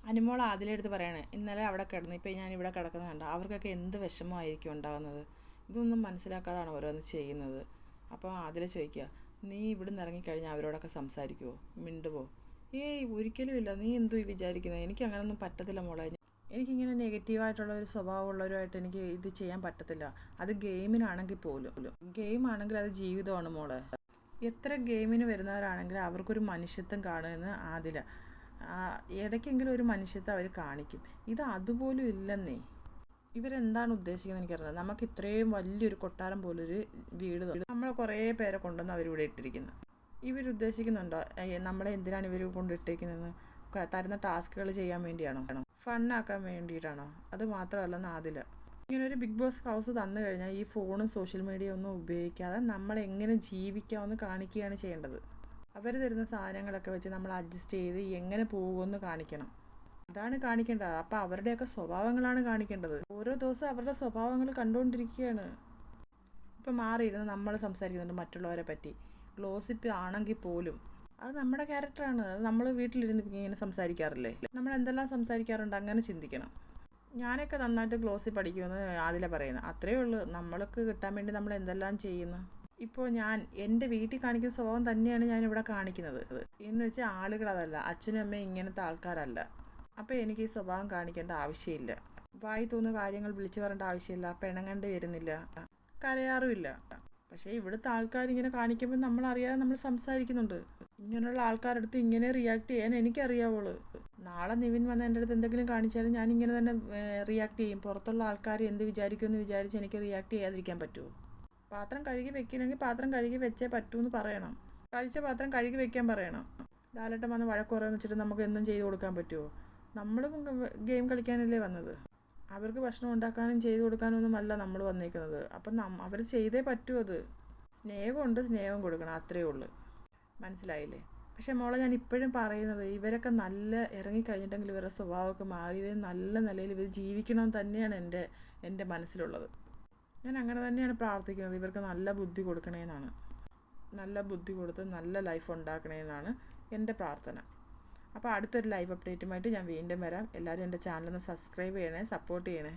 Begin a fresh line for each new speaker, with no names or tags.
അനുമോൾ ആദിലെടുത്ത് പറയാണ്, ഇന്നലെ അവിടെ കിടന്ന് ഇപ്പോൾ ഞാനിവിടെ കിടക്കുന്നത് കണ്ട അവർക്കൊക്കെ എന്ത് വിഷമമായിരിക്കും ഉണ്ടാകുന്നത്. ഇതൊന്നും മനസ്സിലാക്കാതാണ് ഓരോന്ന് ചെയ്യുന്നത്. അപ്പോൾ ആദില ചോദിക്കുക, നീ ഇവിടെ നിന്ന് ഇറങ്ങിക്കഴിഞ്ഞാൽ അവരോടൊക്കെ സംസാരിക്കുമോ, മിണ്ടുവോ? ഏയ് ഒരിക്കലുമില്ല, നീ എന്തോ വിചാരിക്കുന്നത്? എനിക്ക് അങ്ങനെയൊന്നും പറ്റത്തില്ല മോളെ. എനിക്കിങ്ങനെ നെഗറ്റീവായിട്ടുള്ള ഒരു സ്വഭാവമുള്ളവരുമായിട്ട് എനിക്ക് ഇത് ചെയ്യാൻ പറ്റത്തില്ല. അത് ഗെയിമിനാണെങ്കിൽ പോലും. ഗെയിം ആണെങ്കിൽ അത് ജീവിതമാണ് മോളെ. എത്ര ഗെയിമിന് വരുന്നവരാണെങ്കിലും അവർക്കൊരു മനുഷ്യത്വം കാണുമെന്ന് ആദില. ഇടയ്ക്കെങ്കിലും ഒരു മനുഷ്യത്വം അവർ കാണിക്കും. ഇത് അതുപോലും ഇല്ലെന്നേ. ഇവരെന്താണ് ഉദ്ദേശിക്കുന്നത് എനിക്കറിയില്ല. നമുക്ക് ഇത്രയും വലിയൊരു കൊട്ടാരം പോലൊരു വീട് നമ്മൾ കുറേ പേരെ കൊണ്ടുവന്ന് അവരിവിടെ ഇട്ടിരിക്കുന്നത്. ഇവരുദ്ദേശിക്കുന്നുണ്ടോ നമ്മളെ എന്തിനാണ് ഇവർ കൊണ്ടിട്ടിരിക്കുന്നതെന്ന്? തരുന്ന ടാസ്കുകൾ ചെയ്യാൻ വേണ്ടിയാണോ? ഫണ്ണാക്കാൻ വേണ്ടിയിട്ടാണോ? അത് മാത്രമല്ലെന്ന് ആദില. ഇങ്ങനൊരു ബിഗ് ബോസ് ഹൗസ് തന്നു കഴിഞ്ഞാൽ ഈ ഫോണും സോഷ്യൽ മീഡിയ ഒന്നും ഉപയോഗിക്കാതെ നമ്മളെങ്ങനെ ജീവിക്കാമെന്ന് കാണിക്കുകയാണ് ചെയ്യേണ്ടത്. അവർ തരുന്ന സാധനങ്ങളൊക്കെ വെച്ച് നമ്മൾ അഡ്ജസ്റ്റ് ചെയ്ത് എങ്ങനെ പോകുമെന്ന് കാണിക്കണം. അതാണ് കാണിക്കേണ്ടത്. അപ്പോൾ അവരുടെയൊക്കെ സ്വഭാവങ്ങളാണ് കാണിക്കേണ്ടത്. ഓരോ ദിവസവും അവരുടെ സ്വഭാവങ്ങൾ കണ്ടുകൊണ്ടിരിക്കുകയാണ്. ഇപ്പം മാറിയിരുന്ന് നമ്മൾ സംസാരിക്കുന്നുണ്ട് മറ്റുള്ളവരെ പറ്റി. ഗ്ലോസിപ്പ് ആണെങ്കിൽ പോലും അത് നമ്മുടെ ക്യാരക്ടറാണ്. അത് നമ്മൾ വീട്ടിലിരുന്ന് ഇങ്ങനെ സംസാരിക്കാറില്ലേ? നമ്മൾ എന്തെല്ലാം സംസാരിക്കാറുണ്ട്, അങ്ങനെ ചിന്തിക്കണം. ഞാനൊക്കെ നന്നായിട്ട് ഗ്ലോസിപ്പ് അടിക്കുമെന്ന് ആദില പറയുന്നത്. അത്രയേ ഉള്ളൂ. നമ്മൾക്ക് കിട്ടാൻ വേണ്ടി നമ്മൾ എന്തെല്ലാം ചെയ്യുന്നു. ഇപ്പോൾ ഞാൻ എൻ്റെ വീട്ടിൽ കാണിക്കുന്ന സ്വഭാവം തന്നെയാണ് ഞാനിവിടെ കാണിക്കുന്നത്. എന്ന് വെച്ചാൽ ആളുകളതല്ല, അച്ഛനും അമ്മയും ഇങ്ങനത്തെ ആൾക്കാരല്ല. അപ്പോൾ എനിക്ക് ഈ സ്വഭാവം കാണിക്കേണ്ട ആവശ്യമില്ല. വായി തോന്നുന്ന കാര്യങ്ങൾ വിളിച്ചു പറയേണ്ട ആവശ്യമില്ല. പിണങ്ങേണ്ടി വരുന്നില്ല, കരയാറുമില്ല. പക്ഷേ ഇവിടുത്തെ ആൾക്കാരിങ്ങനെ കാണിക്കുമ്പോൾ നമ്മളറിയാതെ നമ്മൾ സംസാരിക്കുന്നുണ്ട്. ഇങ്ങനെയുള്ള ആൾക്കാരുടെ ഇങ്ങനെ റിയാക്ട് ചെയ്യാൻ എനിക്കറിയാവുള്ളൂ. നാളെ നിവിൻ വന്ന് എൻ്റെ അടുത്ത് എന്തെങ്കിലും കാണിച്ചാലും ഞാൻ ഇങ്ങനെ തന്നെ റിയാക്ട് ചെയ്യും. പുറത്തുള്ള ആൾക്കാർ എന്ത് വിചാരിക്കുമെന്ന് വിചാരിച്ച് എനിക്ക് റിയാക്ട് ചെയ്യാതിരിക്കാൻ പറ്റുമോ? പാത്രം കഴുകി വെക്കില്ലെങ്കിൽ പാത്രം കഴുകി വെച്ചേ പറ്റൂന്ന് പറയണം. കഴിച്ച പാത്രം കഴുകി വെക്കാൻ പറയണം. ലാലേട്ടൻ വന്ന് വഴക്കുറയെന്ന് വെച്ചിട്ട് നമുക്ക് എന്തും ചെയ്ത് കൊടുക്കാൻ പറ്റുമോ? നമ്മളും ഗെയിം കളിക്കാനല്ലേ വന്നത്. അവർക്ക് ഭക്ഷണം ഉണ്ടാക്കാനും ചെയ്ത് കൊടുക്കാനൊന്നും അല്ല നമ്മൾ വന്നേക്കുന്നത്. അപ്പം അവർ ചെയ്തേ പറ്റൂ. അത് സ്നേഹമുണ്ട്, സ്നേഹം കൊടുക്കണം, അത്രയേ ഉള്ളൂ. മനസ്സിലായില്ലേ? പക്ഷേ മോളെ, ഞാൻ ഇപ്പോഴും പറയുന്നത്, ഇവരൊക്കെ നല്ല ഇറങ്ങിക്കഴിഞ്ഞിട്ടെങ്കിൽ ഇവരുടെ സ്വഭാവമൊക്കെ മാറി ഇവർ നല്ല നിലയിൽ ഇവർ ജീവിക്കണം തന്നെയാണ് എൻ്റെ മനസ്സിലുള്ളത്. ഞാൻ അങ്ങനെ തന്നെയാണ് പ്രാർത്ഥിക്കുന്നത്. ഇവർക്ക് നല്ല ബുദ്ധി കൊടുക്കണേന്നാണ്. നല്ല ബുദ്ധി കൊടുത്ത് നല്ല ലൈഫ് ഉണ്ടാക്കണേന്നാണ് എൻ്റെ പ്രാർത്ഥന. അപ്പോൾ അടുത്തൊരു ലൈവ് അപ്ഡേറ്റുമായിട്ട് ഞാൻ വീണ്ടും വരാം. എല്ലാവരും എൻ്റെ ചാനലൊന്ന് സബ്സ്ക്രൈബ് ചെയ്യണേ, സപ്പോർട്ട് ചെയ്യണേ.